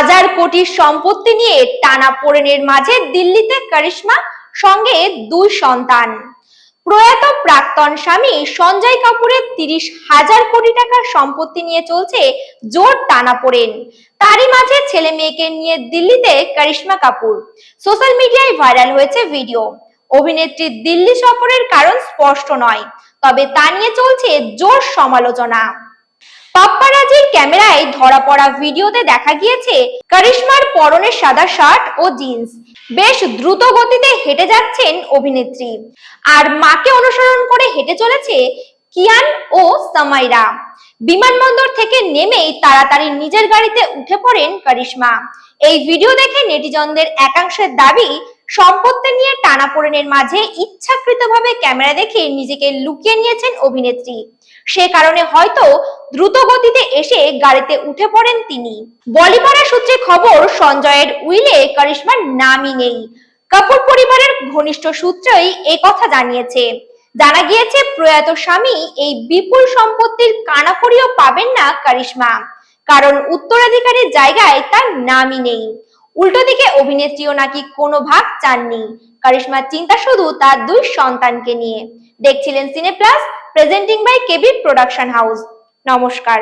হাজার কোটি সম্পত্তি নিয়ে টানাপোড়েনের মাঝে দিল্লিতে করিশ্মা, সঙ্গে 2 সন্তান। প্রয়াত প্রাক্তন স্বামী সঞ্জয় কাপুরের 30,000 কোটি টাকার সম্পত্তি নিয়ে চলছে জোর টানাপোড়েন। তারই মাঝে ছেলে মেয়েকে নিয়ে দিল্লিতে করিশ্মা কাপুর। সোশ্যাল মিডিয়ায় ভাইরাল হয়েছে ভিডিও। অভিনেত্রীর দিল্লি সফরের কারণ স্পষ্ট নয়, তবে তা নিয়ে চলছে জোর সমালোচনা। পাপ্পারাজির ক্যামেরায় ধরা পড়া ভিডিওতে দেখা গিয়েছে করিশ্মার পরনে সাদা শার্ট ও জিন্স। বেশ দ্রুত গতিতে হেঁটে যাচ্ছেন অভিনেত্রী, আর মাকে অনুসরণ করে হেঁটে চলেছে কিয়ান ও সামাইরা। বিমানবন্দর থেকে নেমেই তাড়াতাড়ি নিজের গাড়িতে উঠে পড়েন করিশ্মা। এই ভিডিও দেখে নেটিজনদের একাংশের দাবি, সম্পত্তি নিয়ে টানাপোড়েনের মাঝে ইচ্ছাকৃতভাবে ক্যামেরা দেখে নিজেকে লুকিয়ে নিয়েছেন অভিনেত্রী। সে কারণে হয়তো দ্রুত গতিতে এসে গাড়িতে উঠে পড়েন তিনি। বলিপাড়া সূত্রে খবর, সঞ্জয়ের উইলে করিশ্মার নামই নেই। কাপুর পরিবারের ঘনিষ্ঠ সূত্রই কথা জানিয়েছে। জানা গিয়েছে, প্রয়াত স্বামী এই বিপুল সম্পত্তির কানাকড়িও পাবেন না করিশ্মা, কারণ উত্তরাধিকারীর জায়গায় তার নামই নেই। উল্টো দিকে অভিনেত্রীও নাকি কোনো ভাগ চাননি। করিশ্মার চিন্তা শুধু তার 2 সন্তানকে নিয়ে। দেখছিলেন cine plus, presenting by KB production house. নমস্কার।